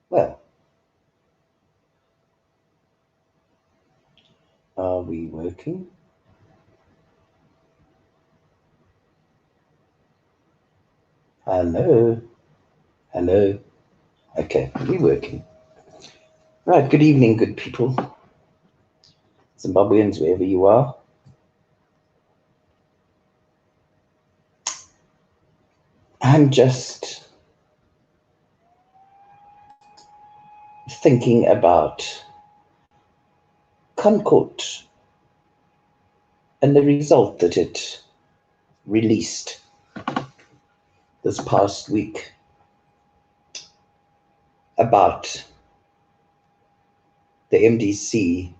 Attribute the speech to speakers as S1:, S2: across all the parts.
S1: Well, are we working? Hello? Hello? Okay, we're working. Right, good evening, good people. Zimbabweans, wherever you are. I'm just thinking about concourt and the result that it released this past week about the MDC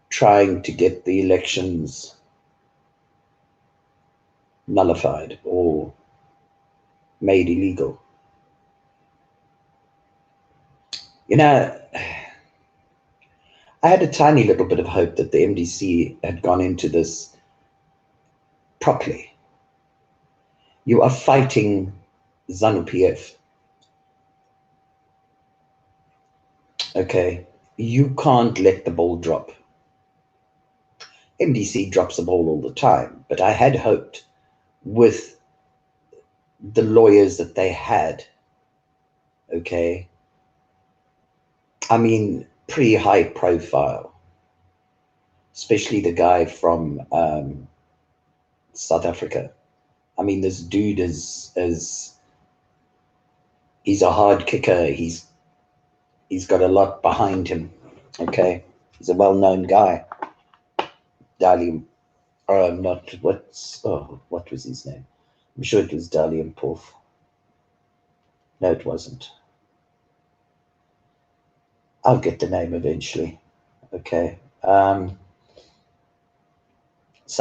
S1: trying to get the elections nullified or made illegal. You know, I had a tiny little bit of hope that the MDC had gone into this properly. You are fighting ZANU-PF. Okay, you can't let the ball drop. MDC drops the ball all the time, but I had hoped with the lawyers that they had, okay, I mean, pretty high profile, especially the guy from South Africa. I mean, this dude is he's a hard kicker. He's got a lot behind him. Okay, he's a well-known guy. Dalium, not what was his name? I'm sure it was Dalium Porf. No, it wasn't. I'll get the name eventually. Okay. So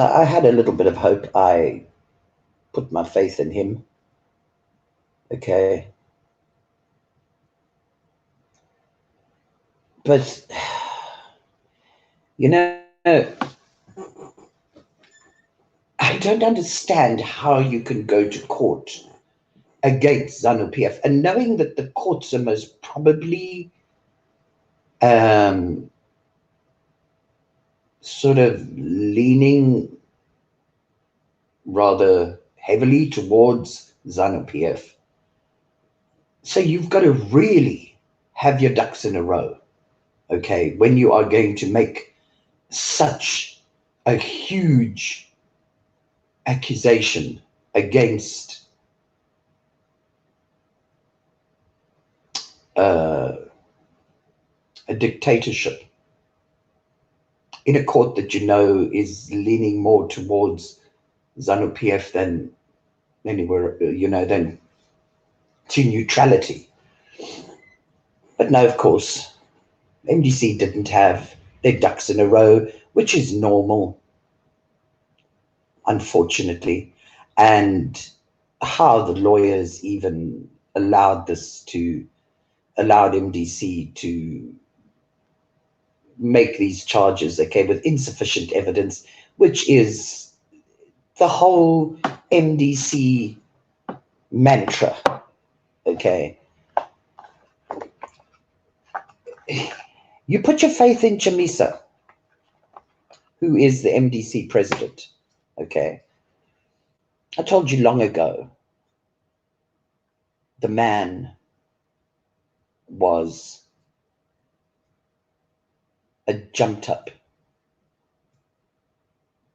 S1: I had a little bit of hope. I put my faith in him. Okay. But, you know, I don't understand how you can go to court against ZANU-PF and knowing that the courts are most probably sort of leaning rather heavily towards ZANU-PF. So you've got to really have your ducks in a row, okay, when you are going to make such a huge accusation against a dictatorship in a court that you know is leaning more towards ZANU-PF than anywhere, than to neutrality. But no, of course, MDC didn't have their ducks in a row, which is normal, unfortunately. And how the lawyers even allowed MDC to make these charges, okay, with insufficient evidence, which is the whole MDC mantra, okay. You put your faith in CHAMISA, who is the MDC president, okay. I told you long ago, the man was a jumped up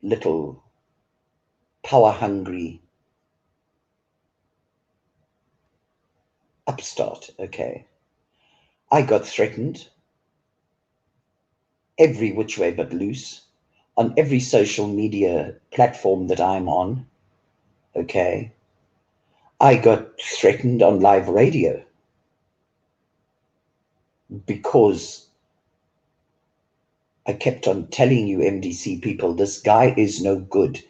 S1: little power hungry upstart, okay. I got threatened every which way but loose on every social media platform that I'm on, okay. I got threatened on live radio because I kept on telling you MDC people, this guy is no good.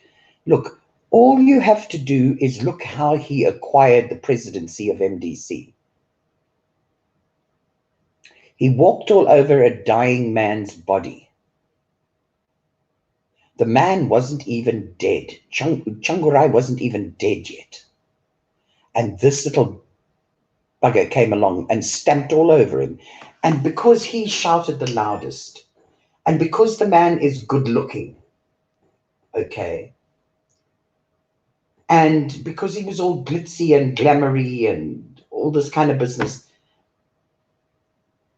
S1: Look, all you have to do is look how he acquired the presidency of MDC. He walked all over a dying man's body. The man wasn't even dead. Changurai wasn't even dead yet. And this little bugger came along and stamped all over him. And because he shouted the loudest, and because the man is good looking, okay, and because he was all glitzy and glamoury and all this kind of business,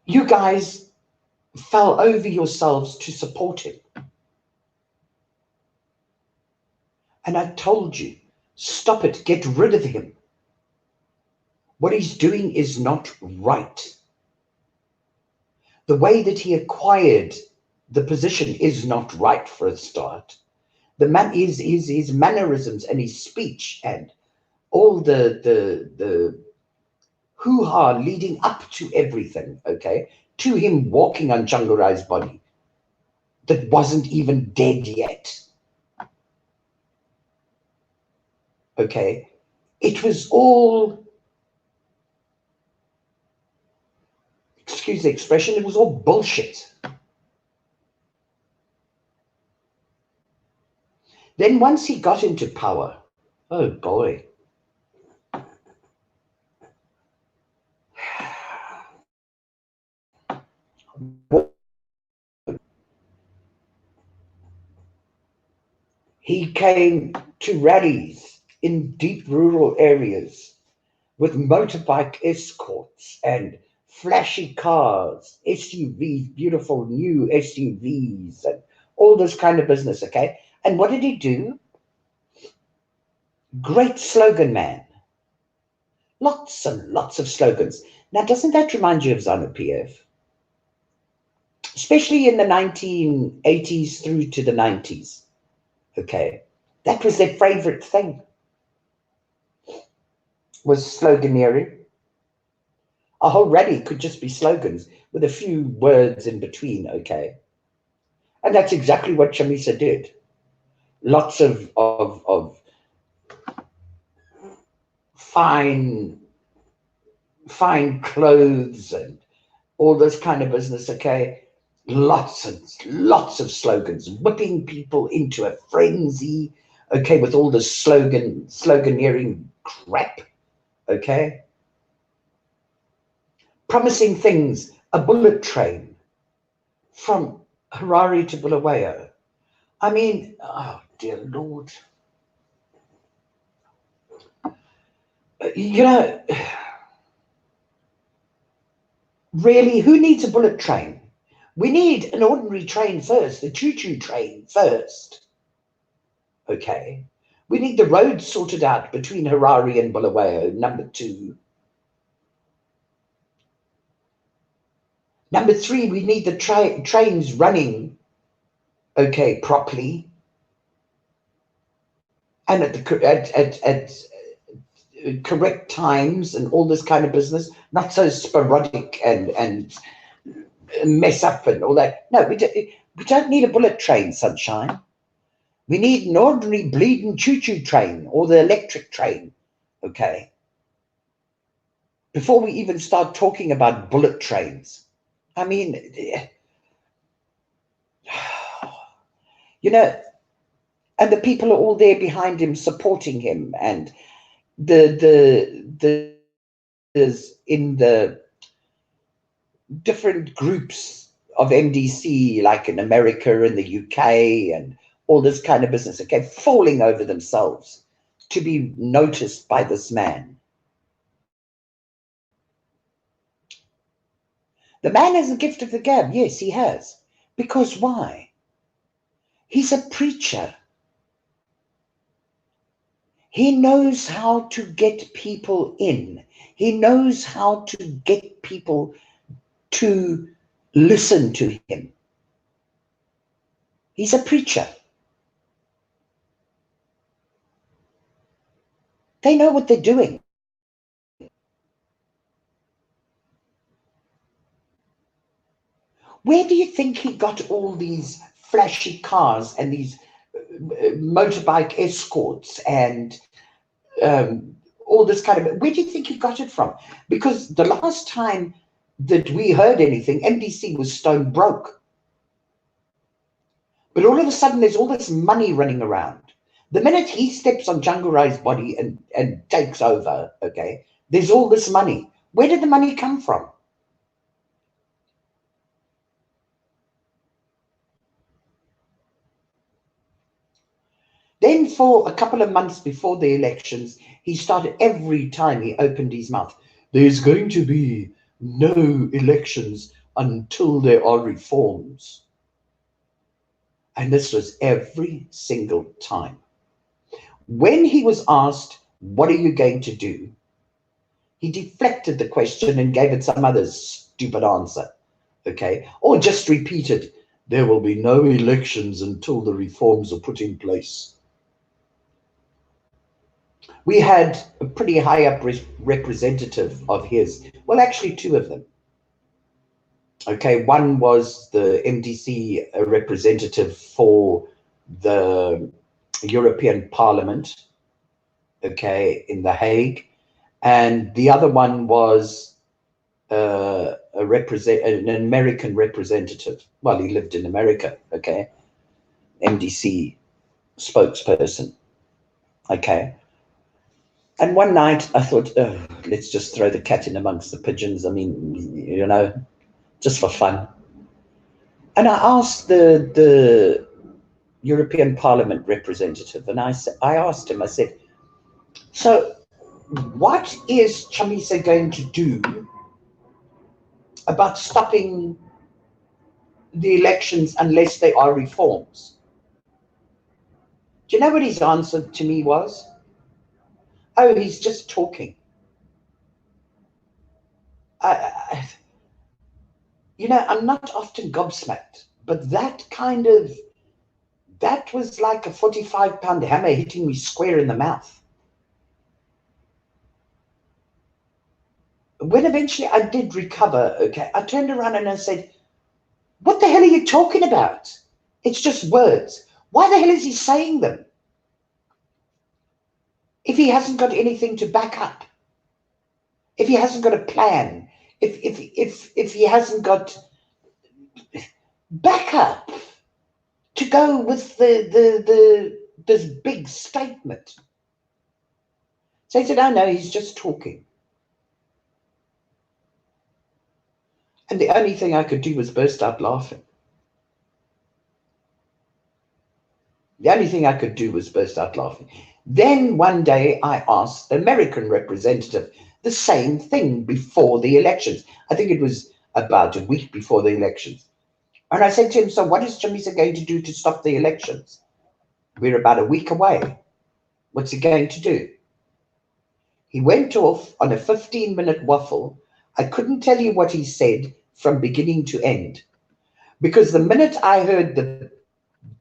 S1: you guys fell over yourselves to support him. And I told you, stop it, get rid of him. What he's doing is not right. The way that he acquired the position is not right, for a start. The man is his mannerisms and his speech and all the hoo-ha leading up to everything, okay, to him walking on Changurai's body that wasn't even dead yet. Okay, it was all, excuse the expression, it was all bullshit. Then once he got into power, oh boy. He came to rallies in deep rural areas with motorbike escorts and flashy cars, SUVs, beautiful new SUVs, and all this kind of business, okay? And what did he do? Great slogan man. Lots and lots of slogans. Now, doesn't that remind you of ZANU-PF? Especially in the 1980s through to the 90s, okay? That was their favorite thing, was sloganeering. A whole rally could just be slogans with a few words in between, okay? And that's exactly what CHAMISA did. Lots of fine clothes and all this kind of business, okay? Lots and lots of slogans, whipping people into a frenzy, okay, with all this sloganeering crap, okay? Promising things, a bullet train from Harare to Bulawayo. I mean, oh dear Lord. You know, really, who needs a bullet train? We need an ordinary train first, the choo-choo train first. Okay. We need the roads sorted out between Harare and Bulawayo, number 2. Number 3, we need the trains running, okay, properly. And at correct times and all this kind of business, not so sporadic and mess up and all that. No, we don't need a bullet train, sunshine. We need an ordinary bleeding choo-choo train or the electric train, okay? Before we even start talking about bullet trains. I mean, you know, and the people are all there behind him, supporting him, and the in the different groups of MDC, like in America and the UK and all this kind of business, okay, falling over themselves to be noticed by this man. The man has a gift of the gab. Yes, he has. Because why? He's a preacher. He knows how to get people in. He knows how to get people to listen to him. He's a preacher. They know what they're doing. Where do you think he got all these flashy cars and these motorbike escorts and all this kind of, where do you think he got it from? Because the last time that we heard anything, MDC was stone broke. But all of a sudden, there's all this money running around. The minute he steps on Changurai's body and takes over, okay, there's all this money. Where did the money come from? Then for a couple of months before the elections, he started, every time he opened his mouth, there's going to be no elections until there are reforms. And this was every single time. When he was asked, what are you going to do? He deflected the question and gave it some other stupid answer, okay? Or just repeated, there will be no elections until the reforms are put in place. We had a pretty high up representative of his, well, actually two of them. Okay, one was the MDC representative for the European Parliament, okay, in The Hague, and the other one was an American representative. Well, he lived in America, okay, MDC spokesperson, okay. And one night I thought, oh, let's just throw the cat in amongst the pigeons. I mean, you know, just for fun. And I asked the European Parliament representative, and I asked him, I said, so what is CHAMISA going to do about stopping the elections unless there are reforms? Do you know what his answer to me was? Oh, he's just talking. You know, I'm not often gobsmacked, but that was like a 45-pound hammer hitting me square in the mouth. When eventually I did recover, okay, I turned around and I said, what the hell are you talking about? It's just words. Why the hell is he saying them if he hasn't got anything to back up? If he hasn't got a plan, if he hasn't got backup to go with this big statement. So he said, oh no, he's just talking. And the only thing I could do was burst out laughing. The only thing I could do was burst out laughing. Then one day I asked the American representative the same thing before the elections. I think it was about a week before the elections. And I said to him, so what is CHAMISA going to do to stop the elections? We're about a week away. What's he going to do? He went off on a 15-minute waffle. I couldn't tell you what he said from beginning to end, because the minute I heard the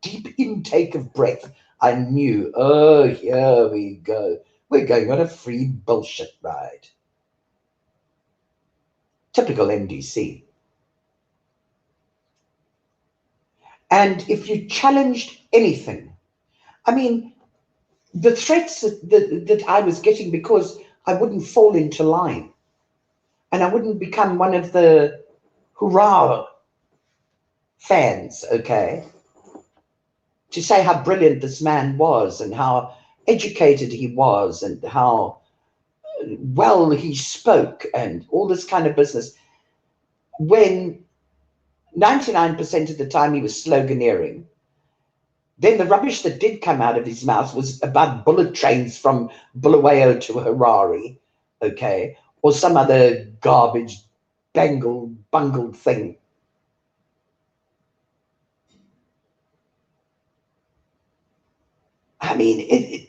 S1: deep intake of breath, I knew, oh, here we go. We're going on a free bullshit ride. Typical MDC. And if you challenged anything, I mean, the threats that I was getting because I wouldn't fall into line and I wouldn't become one of the hurrah fans, okay, to say how brilliant this man was and how educated he was and how well he spoke and all this kind of business, when 99% of the time he was sloganeering. Then the rubbish that did come out of his mouth was about bullet trains from Bulawayo to Harare, okay, or some other garbage, bungled thing. I mean,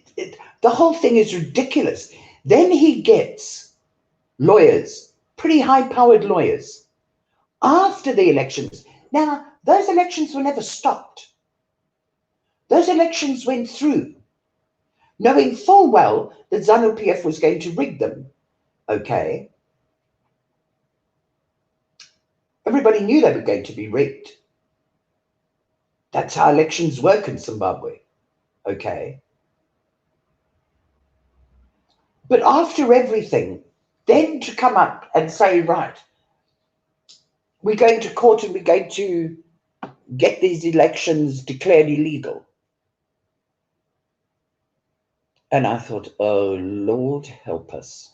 S1: the whole thing is ridiculous. Then he gets lawyers, pretty high-powered lawyers, after the elections. Now, those elections were never stopped. Those elections went through, knowing full well that ZANU-PF was going to rig them, okay? Everybody knew they were going to be rigged. That's how elections work in Zimbabwe, okay? But after everything, then to come up and say, right, we're going to court and we're going to get these elections declared illegal. And I thought, oh, Lord help us.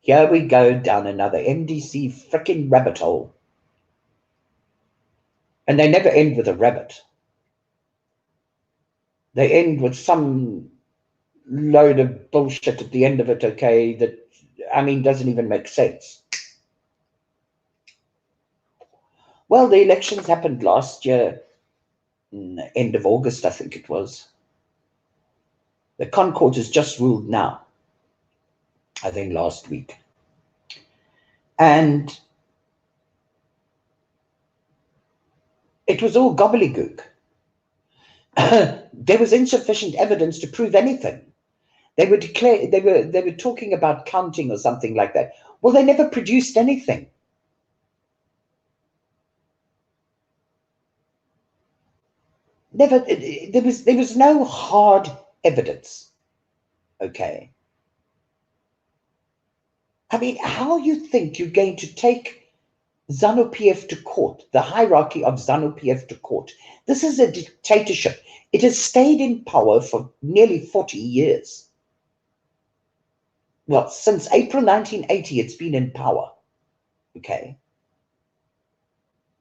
S1: Here we go down another MDC frickin' rabbit hole. And they never end with a rabbit. They end with some load of bullshit at the end of it, okay, that, I mean, doesn't even make sense. Well, the elections happened last year, end of August, I think it was. The concourt has just ruled now, I think last week. And it was all gobbledygook. There was insufficient evidence to prove anything. They were talking about counting or something like that. Well, they never produced anything. Never. There was no hard evidence. Okay. I mean, how you think you're going to take ZANU-PF to court, the hierarchy of ZANU-PF to court? This is a dictatorship. It has stayed in power for nearly 40 years. Well, since April 1980, it's been in power. Okay.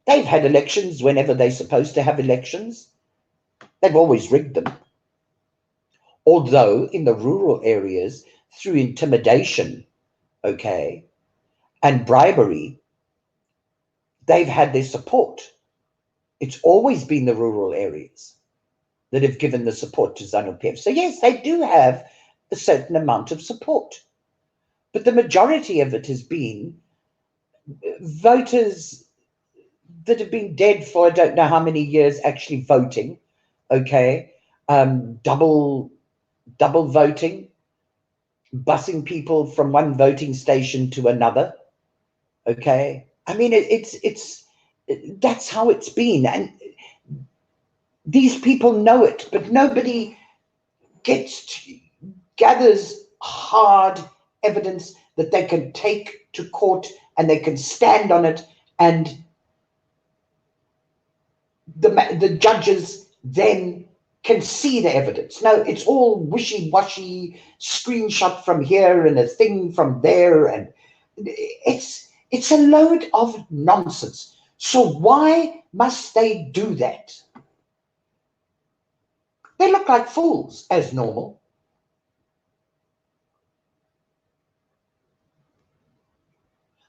S1: They've had elections whenever they're supposed to have elections. They've always rigged them. Although in the rural areas, through intimidation, okay, and bribery, they've had their support. It's always been the rural areas that have given the support to ZANU-PF. So yes, they do have a certain amount of support. But the majority of it has been voters that have been dead for I don't know how many years actually voting, okay, double voting, busing people from one voting station to another, okay. I mean, that's how it's been, and these people know it, but nobody gathers hard evidence that they can take to court and they can stand on it, and the judges then can see the evidence. No, it's all wishy-washy, screenshot from here and a thing from there, and it's a load of nonsense. So why must they do that? They look like fools as normal.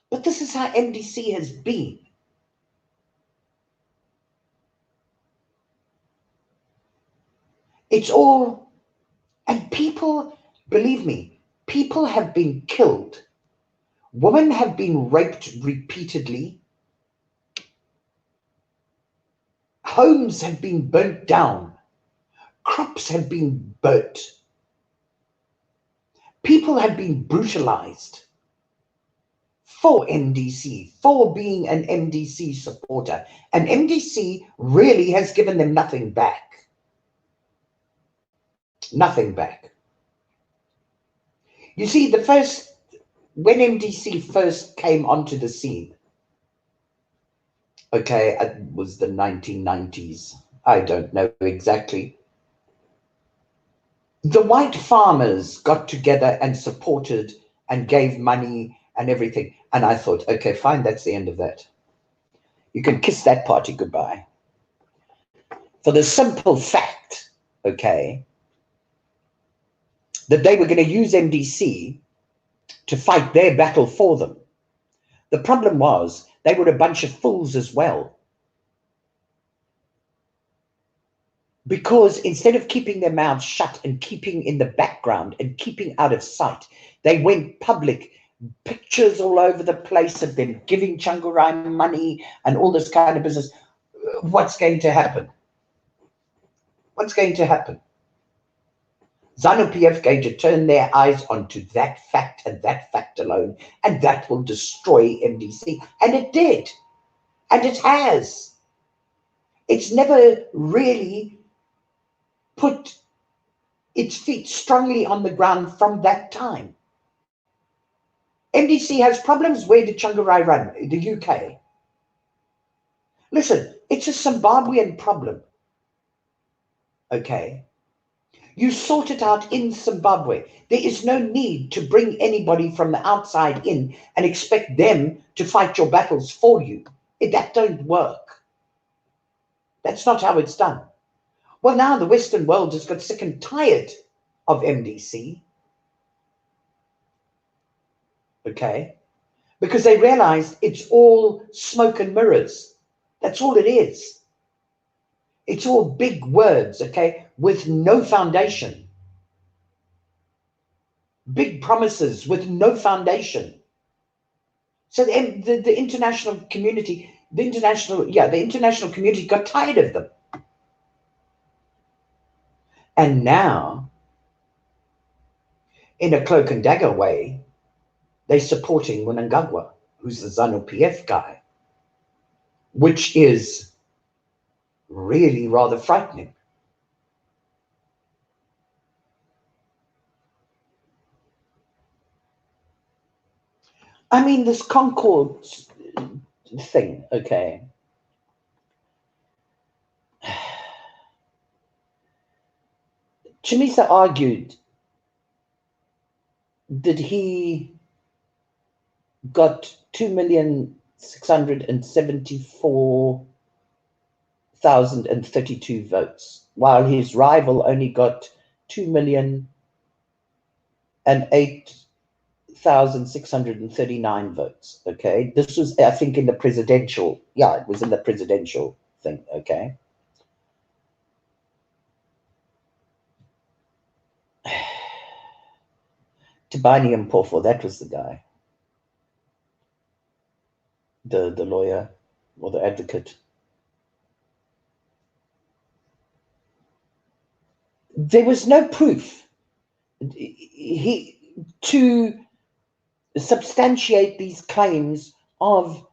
S1: But this is how MDC has been. It's all, and people, believe me, people have been killed. Women have been raped repeatedly. Homes have been burnt down. Crops have been burnt. People have been brutalized for MDC, for being an MDC supporter. And MDC really has given them nothing back. Nothing back. You see, when MDC first came onto the scene, okay, it was the 1990s. I don't know exactly. The white farmers got together and supported and gave money and everything. And I thought, okay, fine, that's the end of that. You can kiss that party goodbye. For the simple fact, okay, that they were going to use MDC to fight their battle for them. The problem was they were a bunch of fools as well. Because instead of keeping their mouths shut and keeping in the background and keeping out of sight, they went public, pictures all over the place of them giving Changurai money and all this kind of business. What's going to happen? What's going to happen? ZANU-PF going to turn their eyes onto that fact and that fact alone, and that will destroy MDC. And it did. And it has. It's never really put its feet strongly on the ground from that time. MDC has problems. Where did Changurai run? The UK. Listen, it's a Zimbabwean problem. Okay. You sort it out in Zimbabwe. There is no need to bring anybody from the outside in and expect them to fight your battles for you. That don't work. That's not how it's done. Well, now the Western world has got sick and tired of MDC. Okay? Because they realized it's all smoke and mirrors. That's all it is. It's all big words, okay, with no foundation. Big promises with no foundation. So the international community, the international community got tired of them. And now, in a cloak and dagger way, they're supporting Mnangagwa, who's the ZANU-PF guy, which is really rather frightening. I mean, this concourt thing, okay. CHAMISA argued that he got 2,674,032 votes, while his rival only got 2,008,639 votes. Okay, this was, I think, in the presidential. Yeah, it was in the presidential thing. Okay. Tabani Mpofu, that was the guy. The lawyer or the advocate. There was no proof to substantiate these claims of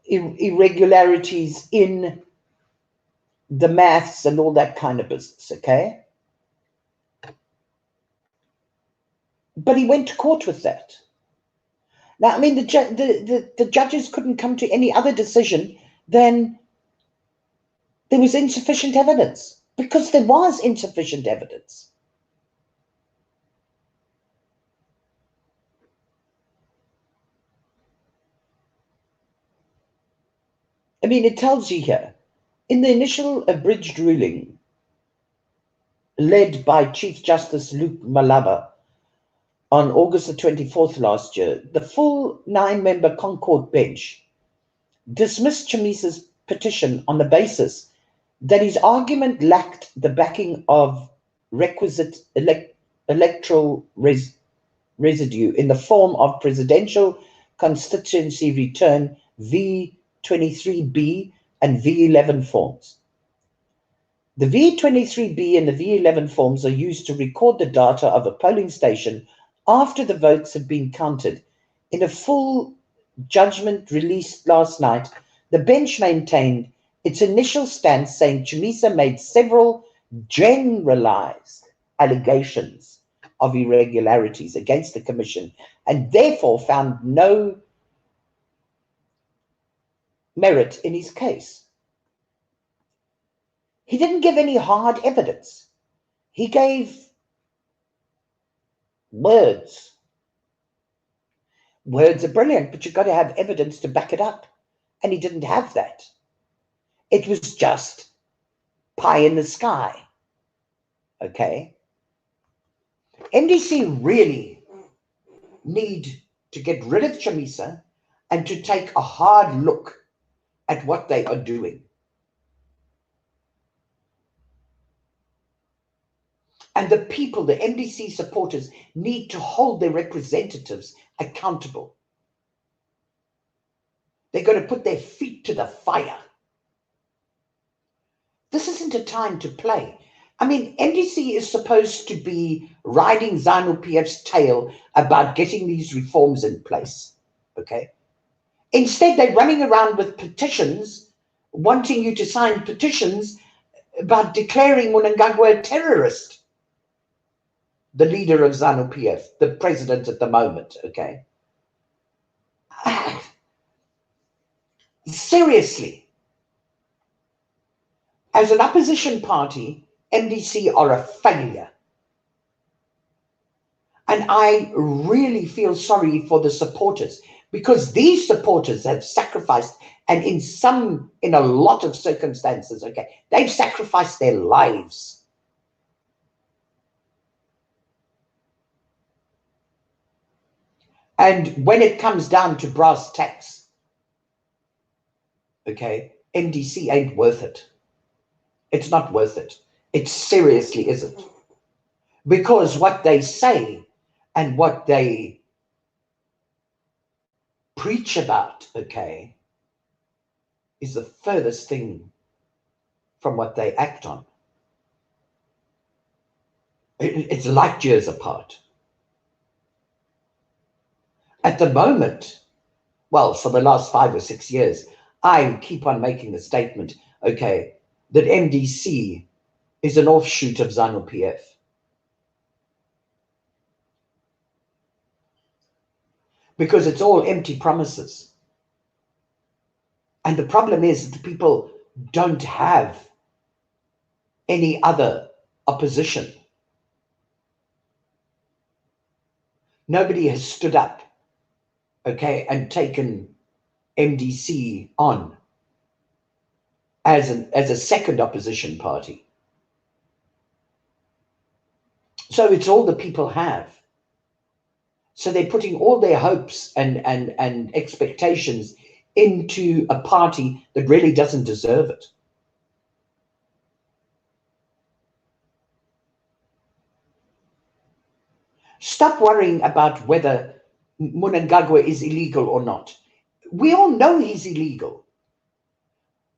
S1: irregularities in the maths and all that kind of business, okay? But he went to court with that. Now, I mean, the judges couldn't come to any other decision than there was insufficient evidence, because there was insufficient evidence. I mean, it tells you here, in the initial abridged ruling led by Chief Justice Luke Malaba on August the 24th last year, the full 9-member concourt bench dismissed CHAMISA's petition on the basis that his argument lacked the backing of requisite electoral residue in the form of presidential constituency return V23B and V11 forms. The V23B and the V11 forms are used to record the data of a polling station after the votes have been counted. In a full judgment released last night, the bench maintained its initial stance, saying CHAMISA made several generalized allegations of irregularities against the commission and therefore found no merit in his case. He didn't give any hard evidence. He gave words. Words are brilliant, but you've got to have evidence to back it up. And he didn't have that. It was just pie in the sky. Okay? MDC really need to get rid of CHAMISA and to take a hard look at what they are doing. And the people, the MDC supporters, need to hold their representatives accountable. They're going to put their feet to the fire. This isn't a time to play. I mean, MDC is supposed to be riding ZANU-PF's tail about getting these reforms in place. Okay? Instead, they're running around with petitions, wanting you to sign petitions about declaring Mnangagwa a terrorist. The leader of ZANU-PF, the president at the moment, okay? Seriously. As an opposition party, MDC are a failure. And I really feel sorry for the supporters, because these supporters have sacrificed, and in a lot of circumstances, okay, they've sacrificed their lives. And when it comes down to brass tacks, okay, MDC ain't worth it. It's not worth it. It seriously isn't. Because what they say and what they preach about, okay, is the furthest thing from what they act on. It's light years apart. At the moment, well, for the last 5 or 6 years, I keep on making the statement, okay, that MDC is an offshoot of ZANU-PF. Because it's all empty promises. And the problem is that the people don't have any other opposition. Nobody has stood up, okay, and taken MDC on as a second opposition party. So it's all the people have. So they're putting all their hopes and expectations into a party that really doesn't deserve it. Stop worrying about whether Mnangagwa is illegal or not. We all know he's illegal.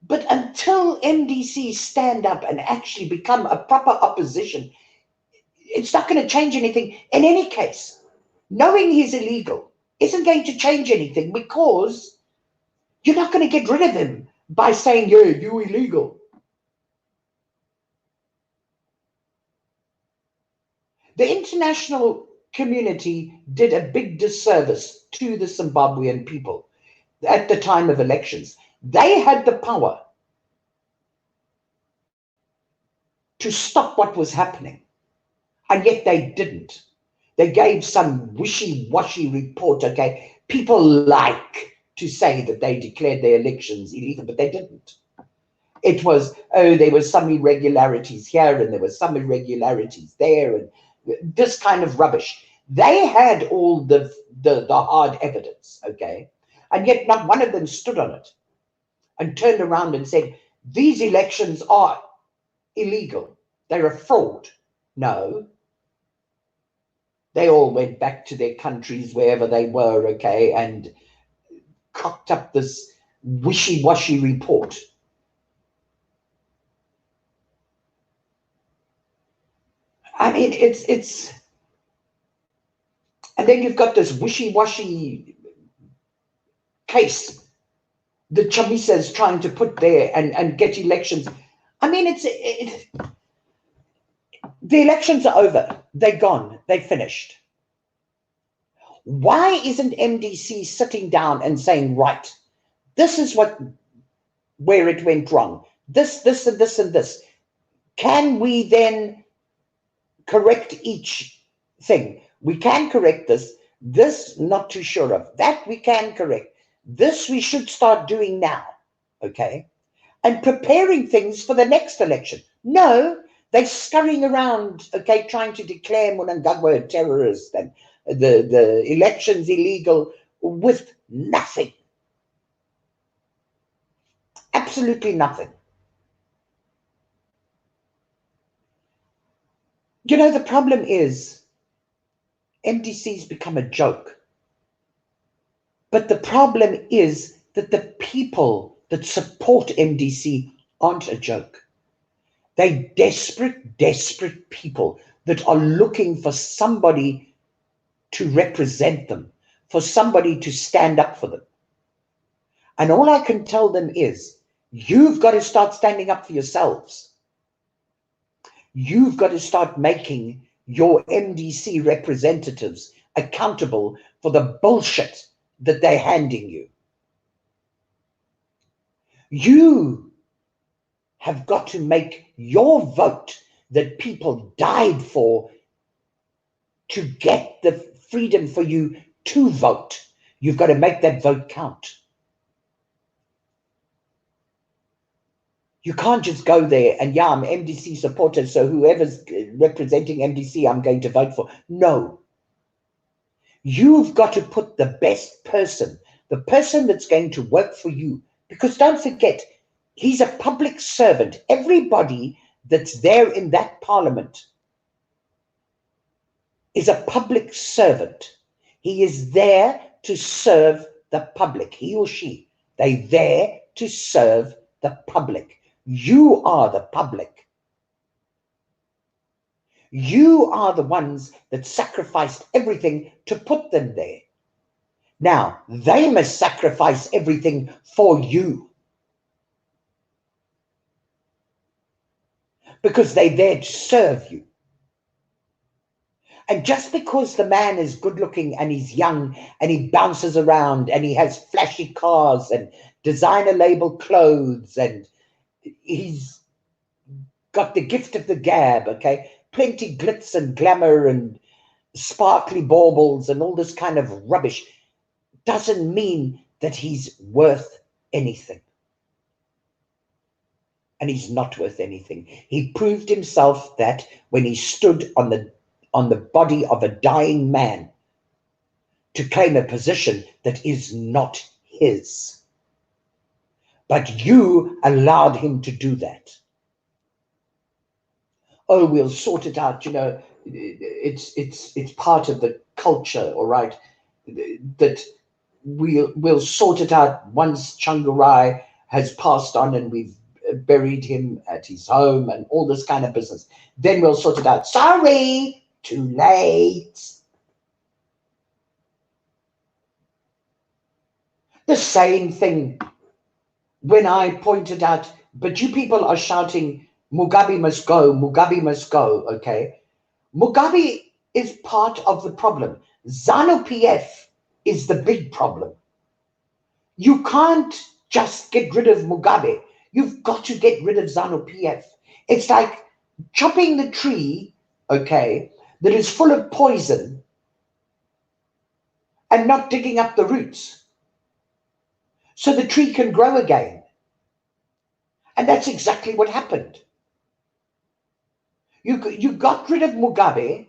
S1: But until MDC stand up and actually become a proper opposition, it's not going to change anything. In any case, knowing he's illegal isn't going to change anything, because you're not going to get rid of him by saying, yeah, you're illegal. The international community did a big disservice to the Zimbabwean people at the time of elections. They had the power to stop what was happening, and yet they didn't. They gave some wishy-washy report, okay? People like to say that they declared their elections illegal, but they didn't. It was, oh, there were some irregularities here and there were some irregularities there, and this kind of rubbish. They had all the hard evidence, okay? And yet not one of them stood on it and turned around and said, these elections are illegal. They're a fraud. No. They all went back to their countries, wherever they were, okay, and cocked up this wishy-washy report. I mean, it's, and then you've got this wishy-washy case that CHAMISA is trying to put there and get elections. I mean, the elections are over. They're gone. They're finished. Why isn't MDC sitting down and saying, right, this is where it went wrong. This, and this, and this. Can we then correct each thing? We can correct this. This, not too sure of. That we can correct. This we should start doing now, okay? And preparing things for the next election. No, they're scurrying around, okay, trying to declare Mnangagwa a terrorist and the elections illegal with nothing. Absolutely nothing. You know, the problem is MDC's become a joke. But the problem is that the people that support MDC aren't a joke. They're desperate, desperate people that are looking for somebody to represent them, for somebody to stand up for them. And all I can tell them is, you've got to start standing up for yourselves. You've got to start making your MDC representatives accountable for the bullshit that they're handing you. You have got to make your vote that people died for to get the freedom for you to vote. You've got to make that vote count. You can't just go there and, yeah, I'm MDC supporter, so whoever's representing MDC, I'm going to vote for. No. You've got to put the best person, the person that's going to work for you. Because don't forget, he's a public servant. Everybody that's there in that parliament is a public servant. He is there to serve the public, he or she. They're there to serve the public. You are the public. You are the ones that sacrificed everything to put them there. Now, they must sacrifice everything for you, because they're there to serve you. And just because the man is good looking and he's young and he bounces around and he has flashy cars and designer label clothes and he's got the gift of the gab, okay, plenty glitz and glamour and sparkly baubles and all this kind of rubbish, doesn't mean that he's worth anything. And he's not worth anything. He proved himself that when he stood on the body of a dying man to claim a position that is not his. But you allowed him to do that. Oh, we'll sort it out, you know, it's part of the culture, all right, that we'll sort it out once Changarai has passed on and we've buried him at his home and all this kind of business. Then we'll sort it out. Sorry, too late. The same thing when I pointed out, but you people are shouting, Mugabe must go, Mugabe must go, okay? Mugabe is part of the problem. ZANU-PF is the big problem. You can't just get rid of Mugabe. You've got to get rid of ZANU-PF. It's like chopping the tree, okay, that is full of poison and not digging up the roots so the tree can grow again. And that's exactly what happened. You got rid of Mugabe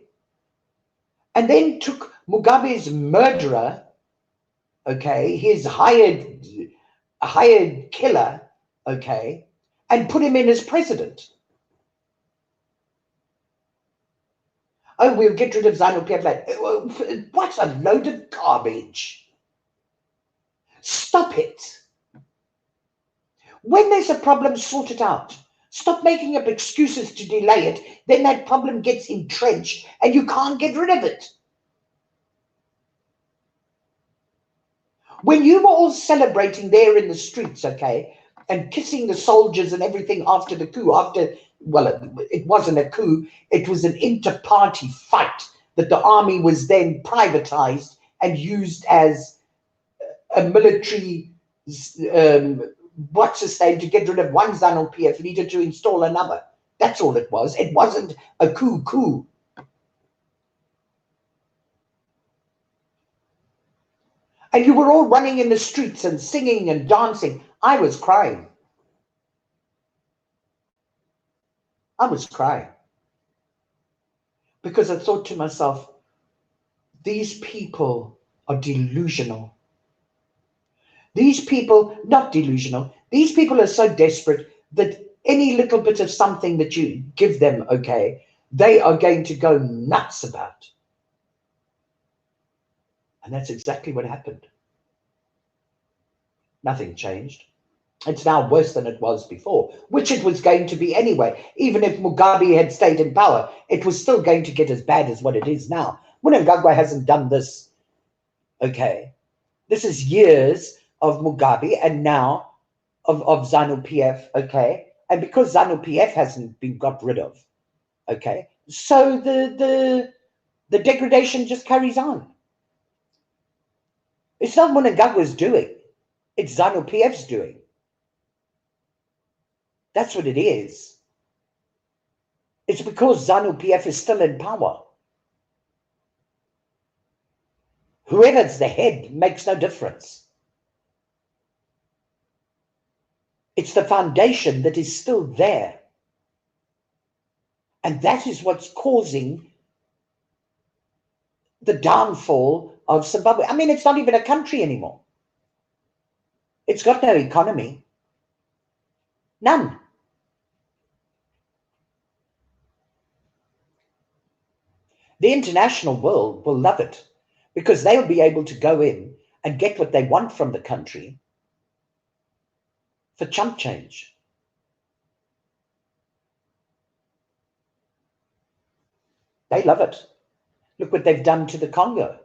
S1: and then took Mugabe's murderer, okay, his hired killer, okay, and put him in as president. Oh, we'll get rid of ZANU-PF. What a load of garbage. Stop it. When there's a problem, sort it out. Stop making up excuses to delay it. Then that problem gets entrenched and you can't get rid of it. When you were all celebrating there in the streets, okay, and kissing the soldiers and everything after the coup, well, it wasn't a coup, it was an inter-party fight that the army was then privatized and used as a military, what's his name, to get rid of one ZANU-PF, needed to install another. That's all it was. It wasn't a coup. And you were all running in the streets and singing and dancing. I was crying. I was crying. Because I thought to myself, these people are delusional. These people, not delusional, these people are so desperate that any little bit of something that you give them, okay, they are going to go nuts about. And that's exactly what happened. Nothing changed. It's now worse than it was before, which it was going to be anyway. Even if Mugabe had stayed in power, it was still going to get as bad as what it is now. Mnangagwa hasn't done this, okay. This is years of Mugabe and now of ZANU-PF, okay. And because ZANU-PF hasn't been got rid of, okay, so the degradation just carries on. It's not Mnangagwa's doing, it's ZANU-PF's doing. That's what it is. It's because ZANU-PF is still in power. Whoever's the head makes no difference. It's the foundation that is still there. And that is what's causing the downfall of Zimbabwe. I mean, it's not even a country anymore. It's got no economy. None. The international world will love it because they'll be able to go in and get what they want from the country for chump change. They love it. Look what they've done to the Congo.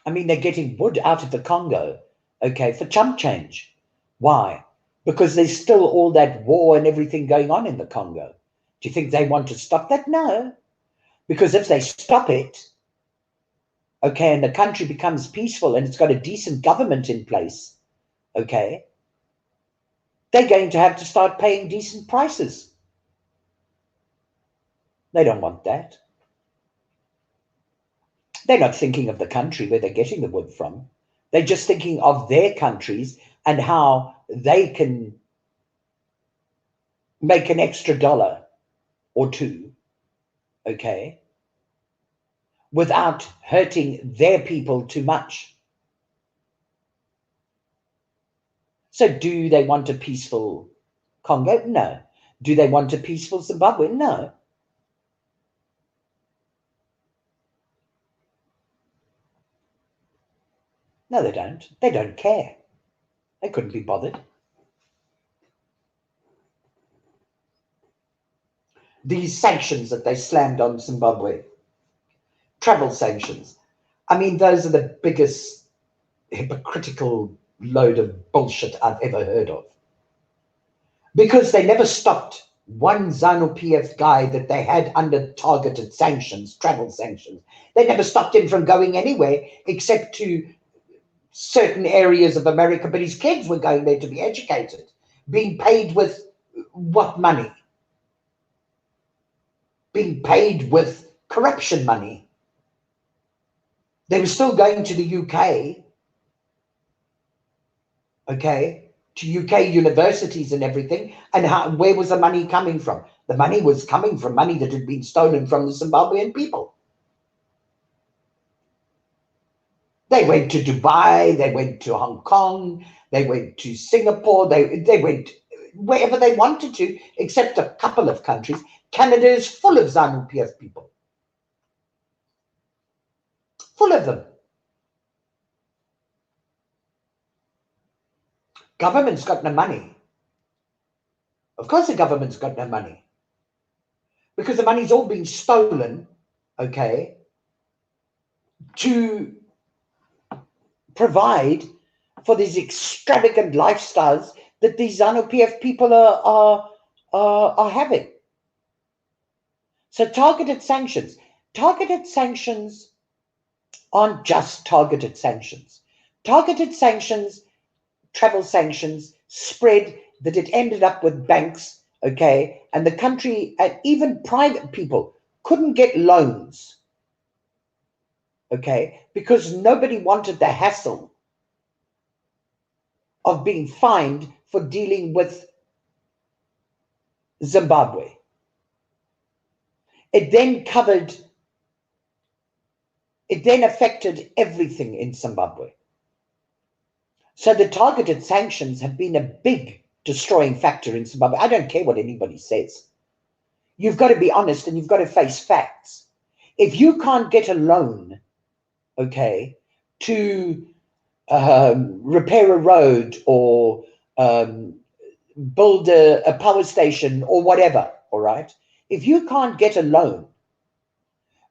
S1: I mean, they're getting wood out of the Congo, okay, for chump change. Why? Because there's still all that war and everything going on in the Congo. Do you think they want to stop that? No. Because if they stop it, okay, and the country becomes peaceful and it's got a decent government in place, okay, they're going to have to start paying decent prices. They don't want that. They're not thinking of the country where they're getting the wood from. They're just thinking of their countries and how they can make an extra dollar or two, okay, without hurting their people too much. So do they want a peaceful Congo? No. Do they want a peaceful Zimbabwe? No. No, they don't. They don't care. They couldn't be bothered. These sanctions that they slammed on Zimbabwe, travel sanctions, I mean, those are the biggest hypocritical load of bullshit I've ever heard of. Because they never stopped one ZANU-PF guy that they had under targeted sanctions, travel sanctions. They never stopped him from going anywhere except to certain areas of America, but his kids were going there to be educated, being paid with what money? Being paid with corruption money. They were still going to the UK, okay, to UK universities and everything, and where was the money coming from? The money was coming from money that had been stolen from the Zimbabwean people. They went to Dubai, they went to Hong Kong, they went to Singapore, they went wherever they wanted to, except a couple of countries. Canada is full of ZANU-PF people. Full of them. Government's got no money. Of course the government's got no money. Because the money's all been stolen, okay, to provide for these extravagant lifestyles that these ZANU-PF people are having. So targeted sanctions aren't just targeted sanctions. Targeted sanctions, travel sanctions, spread that it ended up with banks, okay, and the country and even private people couldn't get loans, okay, because nobody wanted the hassle of being fined for dealing with Zimbabwe. It then affected everything in Zimbabwe. So the targeted sanctions have been a big destroying factor in Zimbabwe. I don't care what anybody says. You've got to be honest and you've got to face facts. If you can't get a loan, okay, to repair a road or build a power station or whatever, all right? If you can't get a loan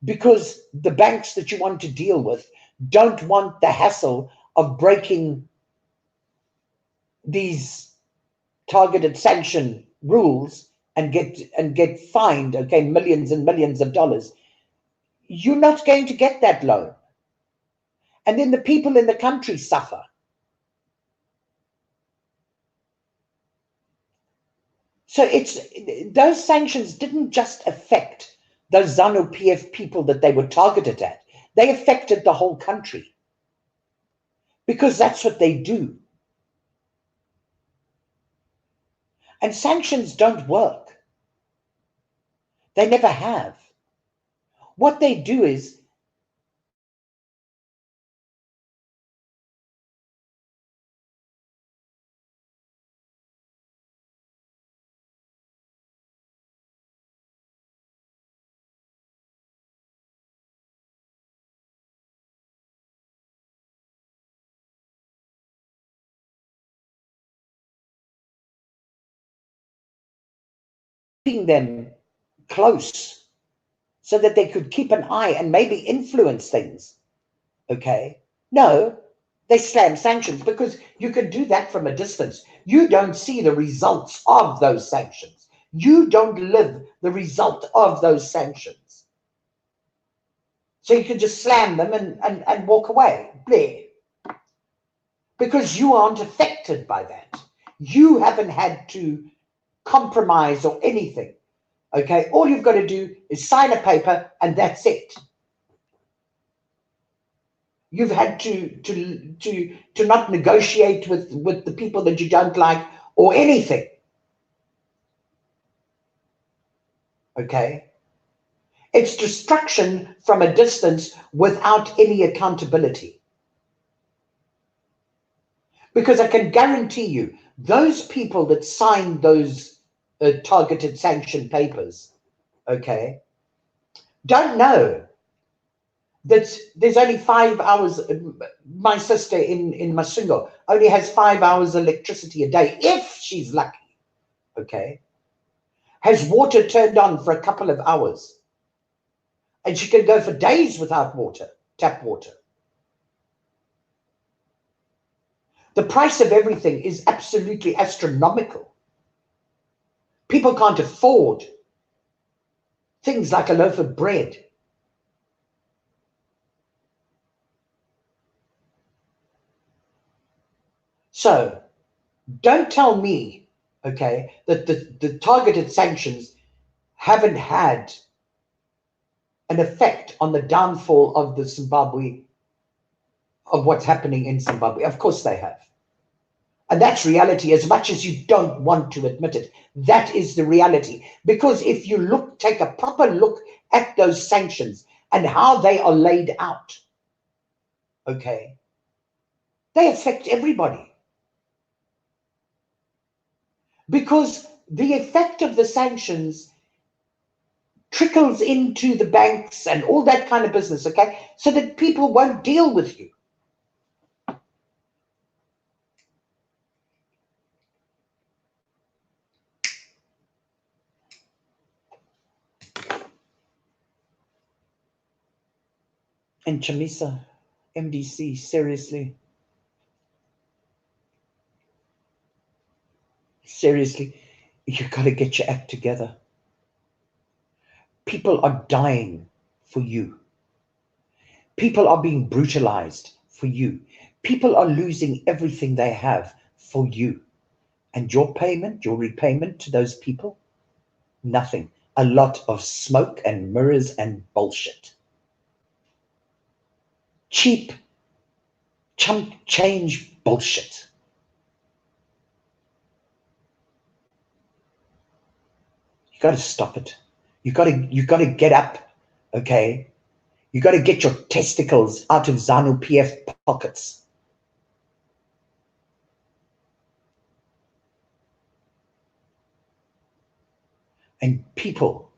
S1: because the banks that you want to deal with don't want the hassle of breaking these targeted sanction rules and get fined, okay, millions and millions of dollars, you're not going to get that loan. And then the people in the country suffer. So those sanctions didn't just affect those ZANU-PF people that they were targeted at. They affected the whole country, because that's what they do. And sanctions don't work. They never have. What they do is keeping them close so that they could keep an eye and maybe influence things. Okay? No, they slam sanctions because you can do that from a distance. You don't see the results of those sanctions. You don't live the result of those sanctions. So you can just slam them and walk away. Bleh. Because you aren't affected by that. You haven't had to compromise or anything. Okay? All you've got to do is sign a paper and that's it. You've had to not negotiate with the people that you don't like or anything. Okay? It's destruction from a distance without any accountability. Because I can guarantee you, those people that signed those targeted sanction papers, okay, don't know that there's only 5 hours. My sister in Masungo only has 5 hours electricity a day, if she's lucky, okay, has water turned on for a couple of hours, and she can go for days without water, tap water. The price of everything is absolutely astronomical. People can't afford things like a loaf of bread. So don't tell me, okay, that the targeted sanctions haven't had an effect on the downfall of the Zimbabwe, of what's happening in Zimbabwe. Of course they have. And that's reality, as much as you don't want to admit it. That is the reality. Because if you take a proper look at those sanctions and how they are laid out, okay, they affect everybody. Because the effect of the sanctions trickles into the banks and all that kind of business, okay, so that people won't deal with you. And CHAMISA, MDC, seriously. Seriously, you've got to get your act together. People are dying for you. People are being brutalized for you. People are losing everything they have for you. And your payment, your repayment to those people? Nothing. A lot of smoke and mirrors and bullshit. Cheap, chump change bullshit. You got to stop it. You got to get up, okay? You got to get your testicles out of ZANU-PF pockets. And people,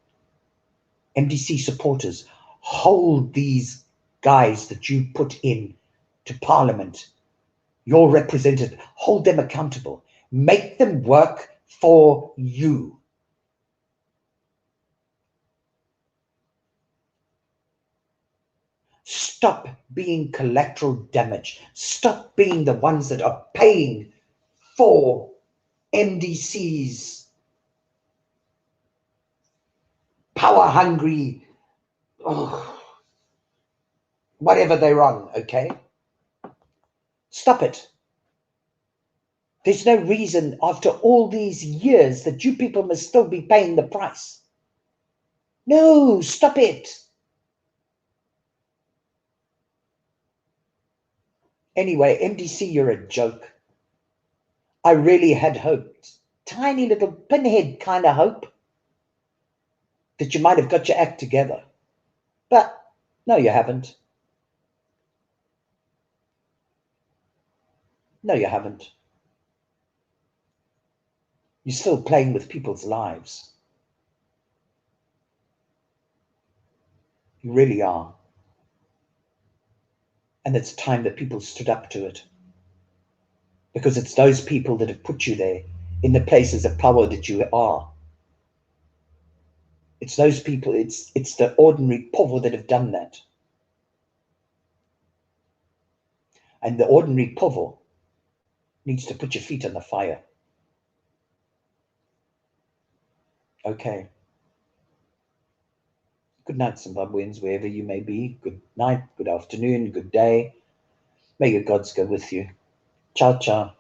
S1: MDC supporters, hold these guys that you put in to Parliament, your representative, hold them accountable. Make them work for you. Stop being collateral damage. Stop being the ones that are paying for MDC's power-hungry, whatever they run, okay? Stop it. There's no reason after all these years that you people must still be paying the price. No, stop it. Anyway, MDC, you're a joke. I really had hoped, tiny little pinhead kind of hope, that you might have got your act together. But no, you haven't. No, you haven't. You're still playing with people's lives. You really are. And it's time that people stood up to it. Because it's those people that have put you there in the places of power that you are. It's those people, it's the ordinary povo that have done that. And the ordinary povo needs to put your feet on the fire. Okay. Good night, Zimbabweans, wherever you may be. Good night, good afternoon, good day. May your gods go with you. Ciao, ciao.